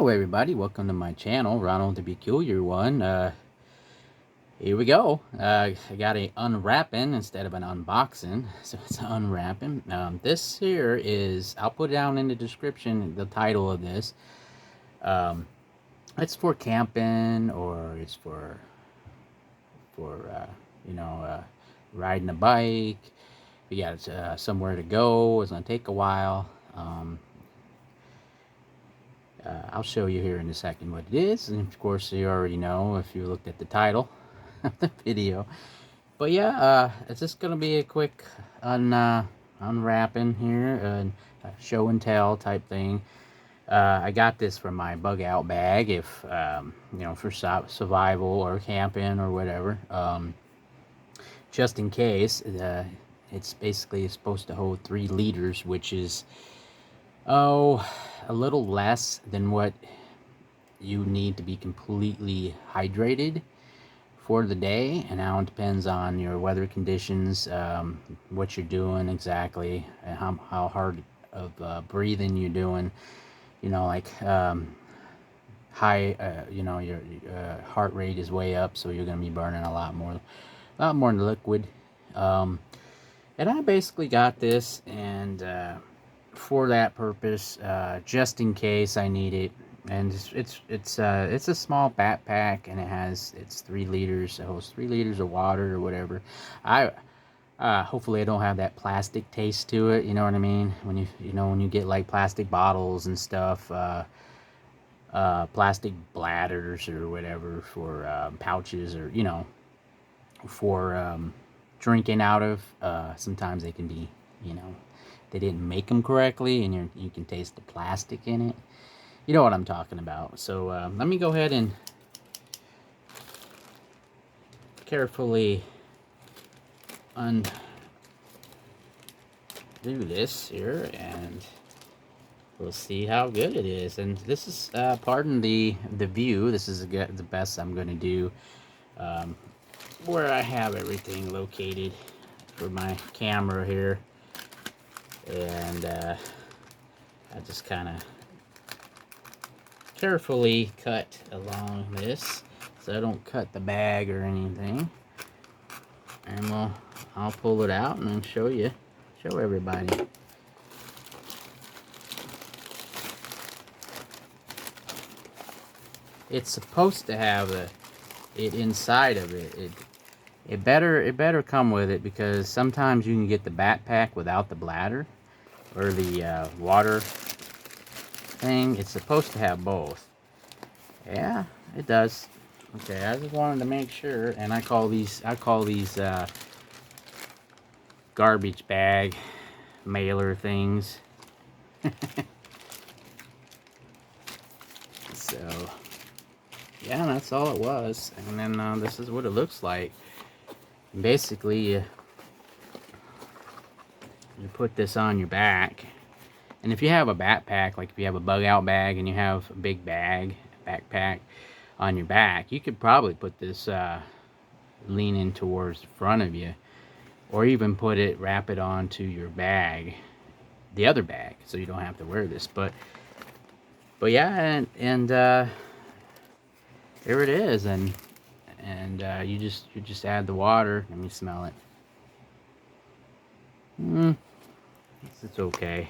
Hello everybody, welcome to my channel, Ronald the Peculiar One. Here we go. I got a unwrapping instead of an unboxing, so it's unwrapping. This here is, I'll put down in the description the title of this. It's for camping, or it's for you know, riding a bike. You got somewhere to go. It's gonna take a while. I'll show you here in a second what it is, and of course you already know if you looked at the title of the video. But yeah, it's just gonna be a quick unwrapping here, show and tell type thing. I got this from my bug out bag, if you know, for survival or camping or whatever, just in case. It's basically supposed to hold 3 liters, which is a little less than what you need to be completely hydrated for the day. And now it depends on your weather conditions, what you're doing exactly, and how hard of breathing you're doing. You know, like high, you know, your heart rate is way up, so you're gonna be burning a lot more liquid. And I basically got this, and for that purpose, just in case I need it. And it's a small backpack, and it's 3 liters. It holds 3 liters of water or whatever. Hopefully I don't have that plastic taste to it. You know what I mean? When you get like plastic bottles and stuff, plastic bladders or whatever for pouches, or for drinking out of. Sometimes they can be, they didn't make them correctly, and you can taste the plastic in it. You know what I'm talking about. So let me go ahead and carefully undo this here, and we'll see how good it is. And this is, pardon the view, this is the best I'm going to do, where I have everything located for my camera here. And I just kind of carefully cut along this so I don't cut the bag or anything. And I'll pull it out and then show everybody. It's supposed to have it inside of it. It better come with it, because sometimes you can get the backpack without the bladder or the water thing. It's supposed to have both. Yeah, it does. Okay, I just wanted to make sure. And I call these garbage bag mailer things. So yeah, that's all it was. And then this is what it looks like. Basically, you put this on your back, and if you have a backpack, like if you have a bug out bag and you have a big backpack on your back, you could probably put this leaning towards the front of you, or even wrap it onto your bag, the other bag, so you don't have to wear this. But yeah, and there it is. And you just add the water. Let me smell it. It's okay.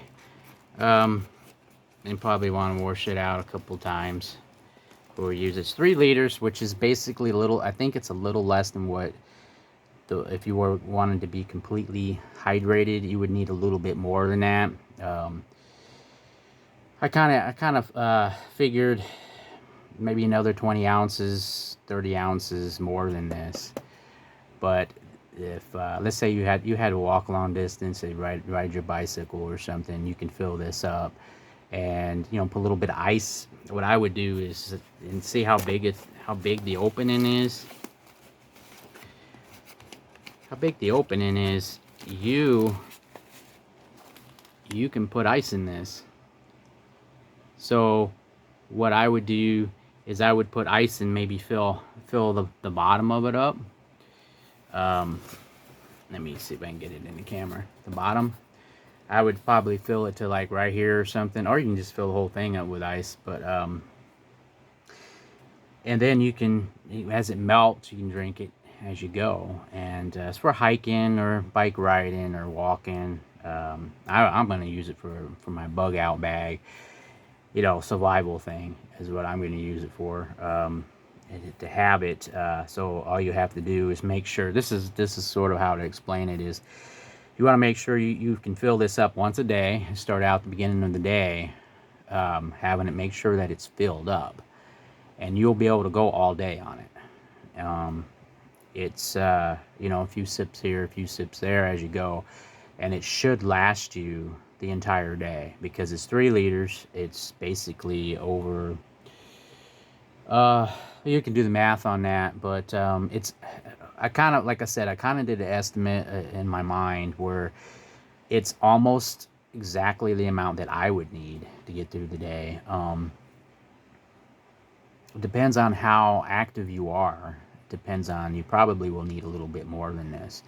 And probably want to wash it out a couple times before you use it. It's 3 liters, which is basically I think it's a little less than what if you were wanting to be completely hydrated, you would need a little bit more than that. I kind of figured maybe another 20 ounces, 30 ounces more than this. But if let's say you had to walk a long distance, say ride your bicycle or something, you can fill this up, and put a little bit of ice. What I would do is, and see how big the opening is. How big the opening is, you can put ice in this. So what I would do is I would put ice and maybe fill the bottom of it up. Let me see if I can get it in the camera. The bottom, I would probably fill it to like right here or something, or you can just fill the whole thing up with ice. But And then you can, as it melts, you can drink it as you go. And it's for hiking or bike riding or walking. I'm going to use it for my bug out bag. You know, survival thing is what I'm going to use it for. To have it, so all you have to do is make sure, this is sort of how to explain it, is you want to make sure you can fill this up once a day. Start out at the beginning of the day, having it, make sure that it's filled up, and you'll be able to go all day on it. It's you know, a few sips here, a few sips there as you go, and it should last you the entire day, because it's 3 liters. It's basically over, you can do the math on that, but it's, I kind of, like I said, I kind of did an estimate in my mind where it's almost exactly the amount that I would need to get through the day. It depends on how active you are. It depends on, you probably will need a little bit more than this.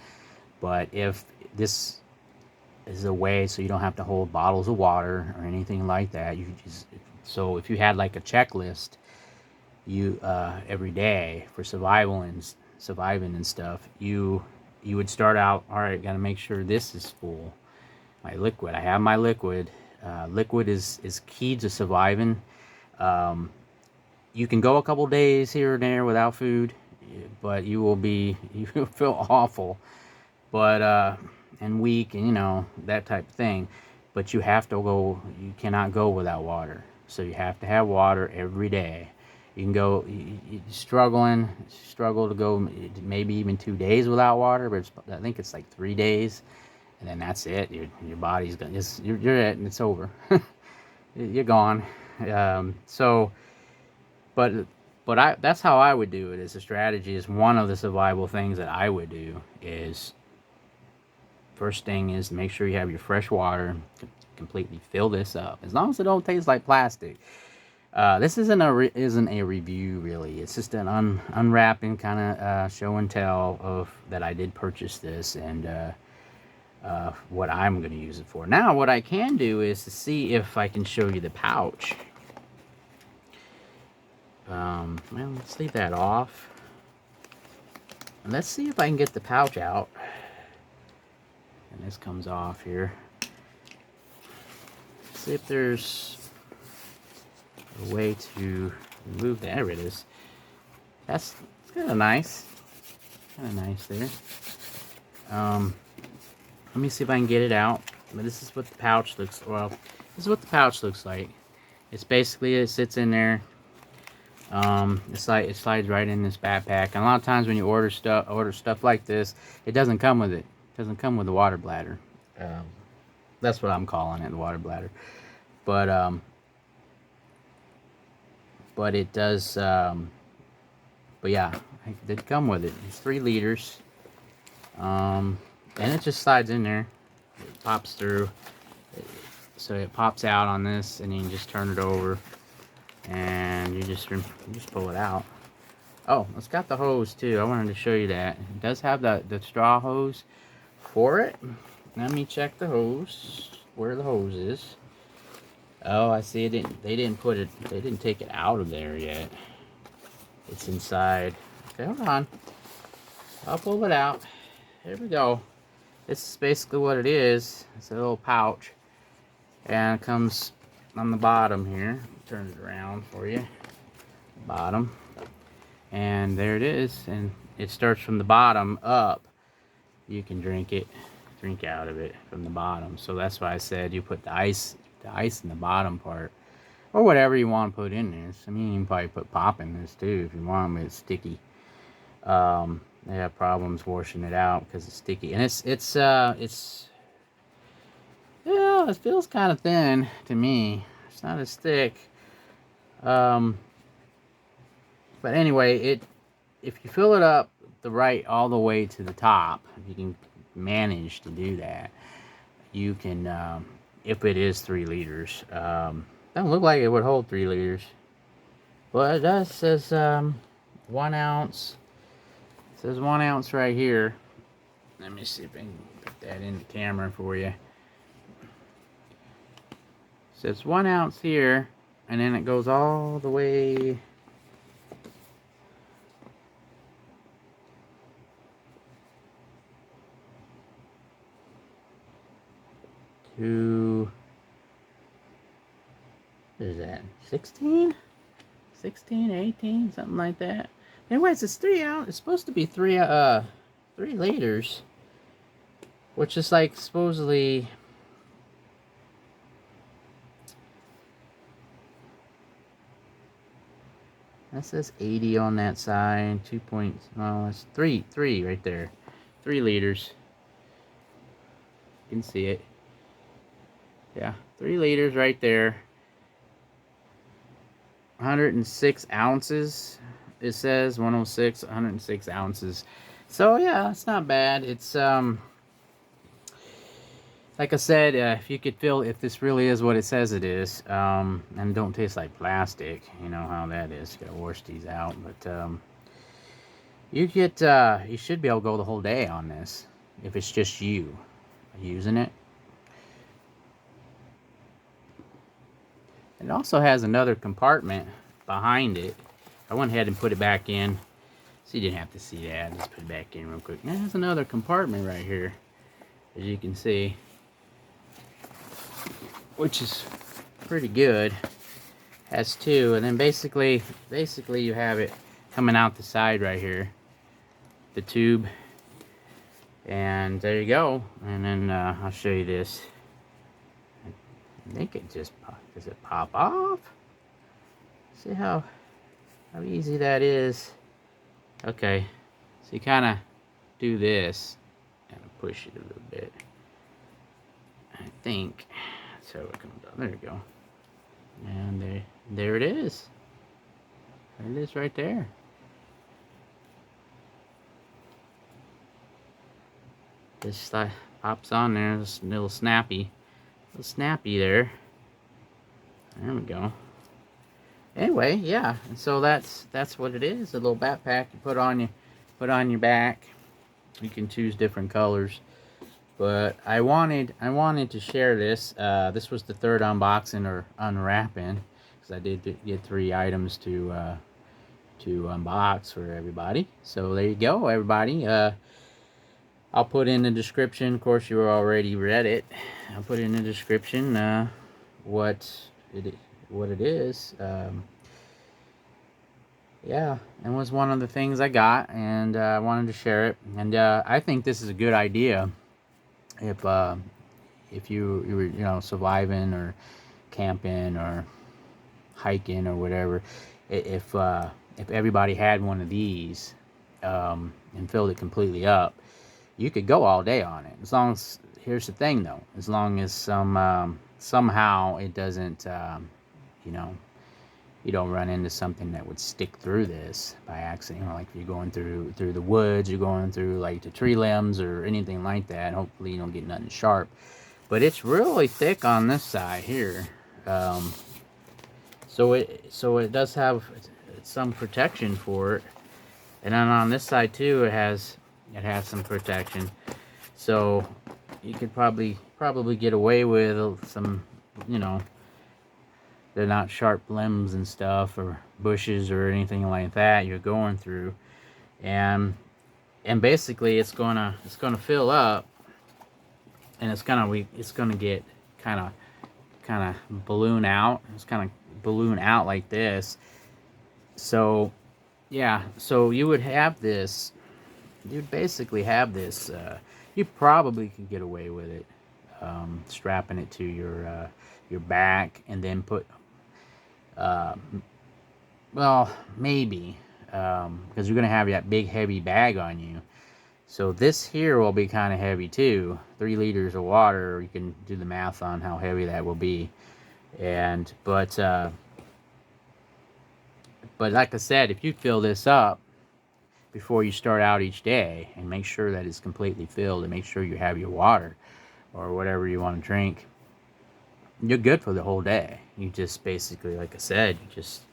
But if this is a way so you don't have to hold bottles of water or anything like that, you just, so if you had like a checklist, you every day for surviving and stuff, you would start out, all right, got to make sure this is full. My liquid, I have my liquid. Liquid is key to surviving. You can go a couple days here and there without food, but you will feel awful, but and weak, and you know, that type of thing. But you have to go, you cannot go without water, so you have to have water every day. You can go, you struggle to go maybe even 2 days without water, but I think it's like 3 days, and then that's it. Your body's gonna, you're at, and it's over. You're gone. So, but that's how I would do it. As a strategy, is one of the survival things that I would do. Is first thing is make sure you have your fresh water. Completely fill this up, as long as it don't taste like plastic. This isn't a review really. It's just an unwrapping kind of show and tell of that I did purchase this, and what I'm going to use it for. Now, what I can do is to see if I can show you the pouch. Well, let's leave that off. And let's see if I can get the pouch out. And this comes off here. Let's see if there's a way to remove that. There it is. That's kind of nice. Kind of nice there. Let me see if I can get it out. But this is what the pouch looks. Well, this is what the pouch looks like. It's basically, it sits in there. It slides right in this backpack. And a lot of times when you order stuff like this, it doesn't come with it. It doesn't come with the water bladder. That's what I'm calling it, the water bladder. But it does. But yeah, it did come with it. It's 3 liters. And it just slides in there. It pops through. So it pops out on this, and you can just turn it over, and you just pull it out. Oh, it's got the hose too. I wanted to show you that. It does have the straw hose for it. Let me check the hose, where the hose is. Oh, I see. They didn't take it out of there yet. It's inside. Okay, hold on. I'll pull it out. There we go. This is basically what it is. It's a little pouch, and it comes on the bottom here. Turn it around for you. Bottom, and there it is. And it starts from the bottom up. You can drink out of it from the bottom. So that's why I said you put the ice in the bottom part, or whatever you want to put in this. I mean, you can probably put pop in this too if you want, but it's sticky. They have problems washing it out because it's sticky, and it's yeah, it feels kind of thin to me. It's not as thick. But anyway, if you fill it up all the way to the top, if you can manage to do that, you can, if it is 3 liters, doesn't look like it would hold 3 liters, but it does. Says 1 ounce. It says 1 ounce right here. Let me see if I can put that in the camera for you. It says 1 ounce here, and then it goes all the way to, what is that, 16? 16, 18, something like that. Anyways, it's 3 ounce. It's supposed to be 3 liters, which is like supposedly, that says 80 on that side. 2 point, well, it's 3 right there. 3 liters. You can see it. Yeah, 3 liters right there. 106 ounces. It says 106, 106 ounces. So yeah, it's not bad. It's like I said, if you could feel if this really is what it says it is, and don't taste like plastic, you know how that is. You gotta wash these out, but you should be able to go the whole day on this if it's just you using it. It also has another compartment behind it. I went ahead and put it back in, so you didn't have to see that. Just put it back in real quick. Now there's another compartment right here, as you can see, which is pretty good. Has 2, and then basically you have it coming out the side right here, the tube, and there you go. And then I'll show you this. I think it just does it pop off? See how easy that is. Okay, so you kind of do this and push it a little bit. I think so. It comes down. There you go. And there it is. There it is right there. This pops on there. It's a little snappy there. There we go. Anyway, yeah. And so that's what it is. A little backpack you put on your back. You can choose different colors. But I wanted to share this. This was the 3rd unboxing or unwrapping, because I did get 3 items to unbox for everybody. So there you go, everybody. I'll put in the description. Of course, you already read it. I'll put in the description what it is. Yeah, it was one of the things I got, and I wanted to share it. And I think this is a good idea if you were surviving or camping or hiking or whatever. If everybody had one of these and filled it completely up, you could go all day on it. As long as, here's the thing though, as long as somehow it doesn't, you don't run into something that would stick through this by accident. Like if you're going through the woods, you're going through like the tree limbs or anything like that. Hopefully you don't get nothing sharp. But it's really thick on this side here. So it does have some protection for it. And then on this side too, it has some protection. So you could probably get away with some, they're not sharp limbs and stuff or bushes or anything like that you're going through. And basically it's gonna fill up, and it's gonna get kind of balloon out. It's kind of balloon out like this. So yeah, so you would have this, you'd basically have this, you probably could get away with it, strapping it to your back, and then put well, maybe, because you're gonna have that big heavy bag on you. So this here will be kind of heavy too. 3 liters of water. You can do the math on how heavy that will be. And but like I said, if you fill this up before you start out each day, and make sure that it's completely filled, and make sure you have your water or whatever you want to drink, you're good for the whole day. You just basically, like I said, you just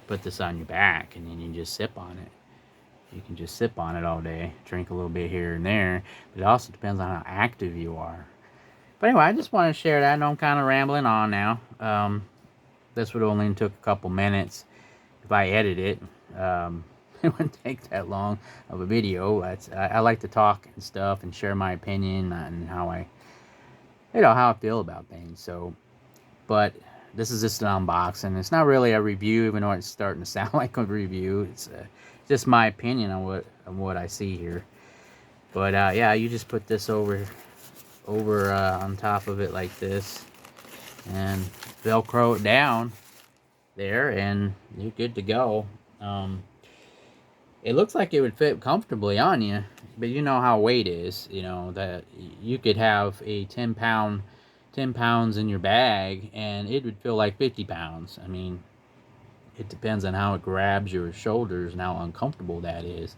put this on your back, and then you just sip on it. You can just sip on it all day, drink a little bit here and there. But it also depends on how active you are. But anyway, I just want to share that. I know I'm kind of rambling on now. This would only took a couple minutes if I edit it. it wouldn't take that long of a video. I like to talk and stuff and share my opinion on how I feel about things. So, but this is just an unboxing. It's not really a review, even though it's starting to sound like a review. It's just my opinion on what I see here. But yeah, you just put this over on top of it like this, and Velcro it down there, and you're good to go. It looks like it would fit comfortably on you, but you know how weight is. You know that you could have a 10 pounds in your bag, and it would feel like 50 pounds. I mean, it depends on how it grabs your shoulders and how uncomfortable that is.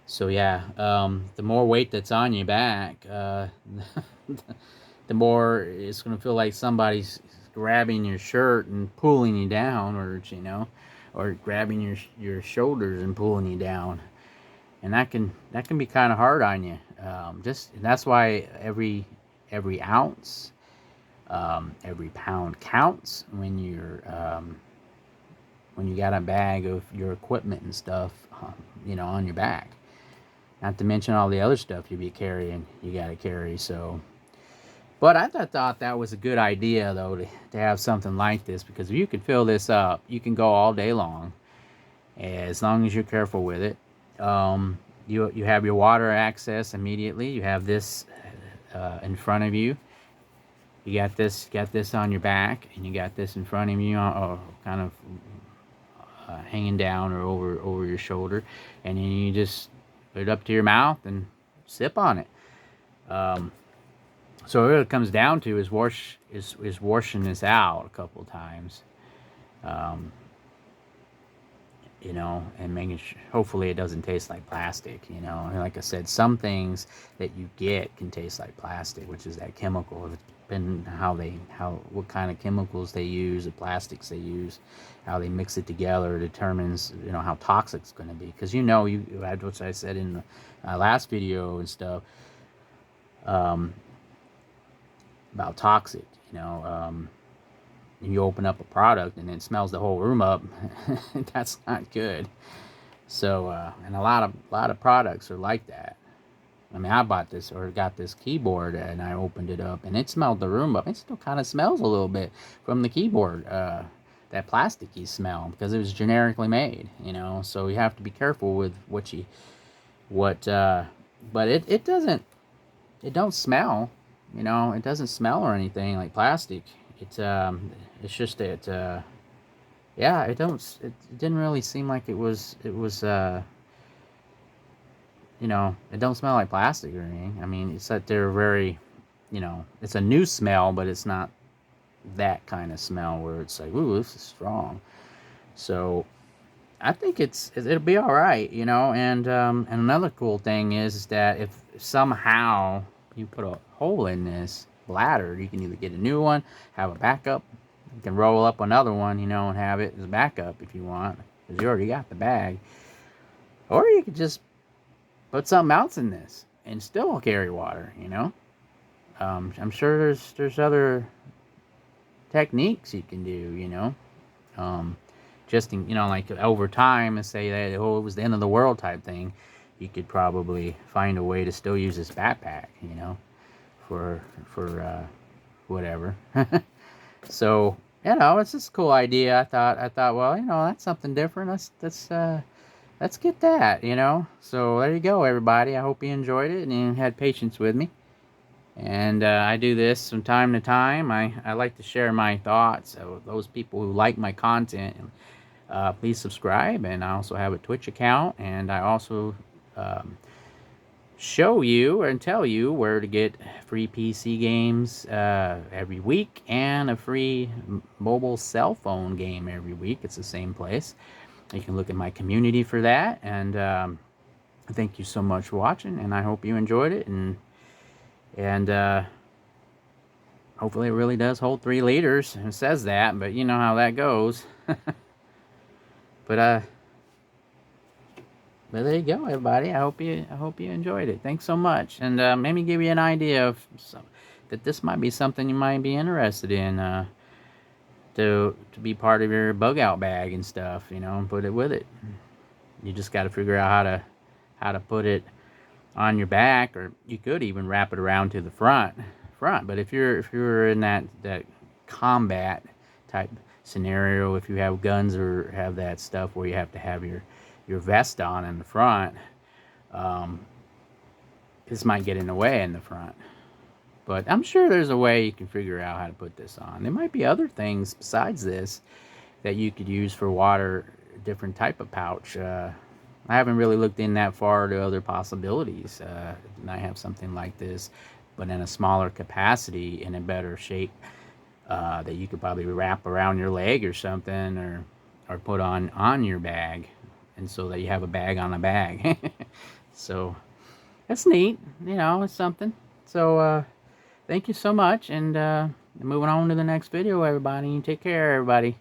So yeah, the more weight that's on your back, the more it's going to feel like somebody's grabbing your shirt and pulling you down, or grabbing your shoulders and pulling you down, and that can be kind of hard on you. That's why every ounce, every pound counts when you got a bag of your equipment and stuff, on your back. Not to mention all the other stuff you got to carry. So, but I thought that was a good idea, though, to have something like this, because if you can fill this up, you can go all day long, as long as you're careful with it. You have your water access immediately. You have this in front of you. You got this on your back, and you got this in front of you, kind of hanging down or over your shoulder, and then you just put it up to your mouth and sip on it. So what it comes down to is washing this out a couple times, and making sure, hopefully it doesn't taste like plastic. And like I said, some things that you get can taste like plastic, which is that chemical. Depending what kind of chemicals they use, the plastics they use, how they mix it together determines how toxic it's going to be. Because which I said in the last video and stuff, about toxic. You open up a product and it smells the whole room up. That's not good. So and a lot of products are like that. I mean, I got this keyboard, and I opened it up, and it smelled the room up. It still kind of smells a little bit from the keyboard, that plasticky smell, because it was generically made, So you have to be careful with but it don't smell, it doesn't smell or anything like plastic. It's just that, yeah, it didn't really seem like it was. It don't smell like plastic or anything. I mean, it's that they're very, it's a new smell, but it's not that kind of smell where it's like, ooh, this is strong. So I think it'll be all right, And another cool thing is that if somehow you put a hole in this bladder, you can either get a new one, have a backup. You can roll up another one, and have it as a backup if you want, because you already got the bag. Or you could just put something else in this and still carry water, I'm sure there's other techniques you can do, just like over time, and say that, it was the end of the world type thing, you could probably find a way to still use this backpack, for whatever. So, it's just a cool idea. I thought, well, that's something different. Let's get that, So there you go, everybody. I hope you enjoyed it and you had patience with me. And I do this from time to time. I like to share my thoughts. So those people who like my content, please subscribe. And I also have a Twitch account. And I also show you and tell you where to get free PC games every week, and a free mobile cell phone game every week. It's the same place. You can look at my community for that, and thank you so much for watching, and I hope you enjoyed it, and hopefully it really does hold 3 liters. It says that, but you know how that goes. But there you go, everybody. I hope you enjoyed it. Thanks so much, and maybe give you an idea of that this might be something you might be interested in. To be part of your bug out bag and stuff, and put it with it. You just got to figure out how to put it on your back, or you could even wrap it around to the front. But if you're in that combat type scenario, if you have guns or have that stuff where you have to have your vest on in the front, um, this might get in the way in the front. But I'm sure there's a way you can figure out how to put this on. There might be other things besides this that you could use for water, different type of pouch. I haven't really looked in that far to other possibilities. I have something like this, but in a smaller capacity, in a better shape, that you could probably wrap around your leg or something, or put on your bag, and so that you have a bag on a bag. So that's neat. You know, it's something. So thank you so much, and moving on to the next video, everybody. Take care, everybody.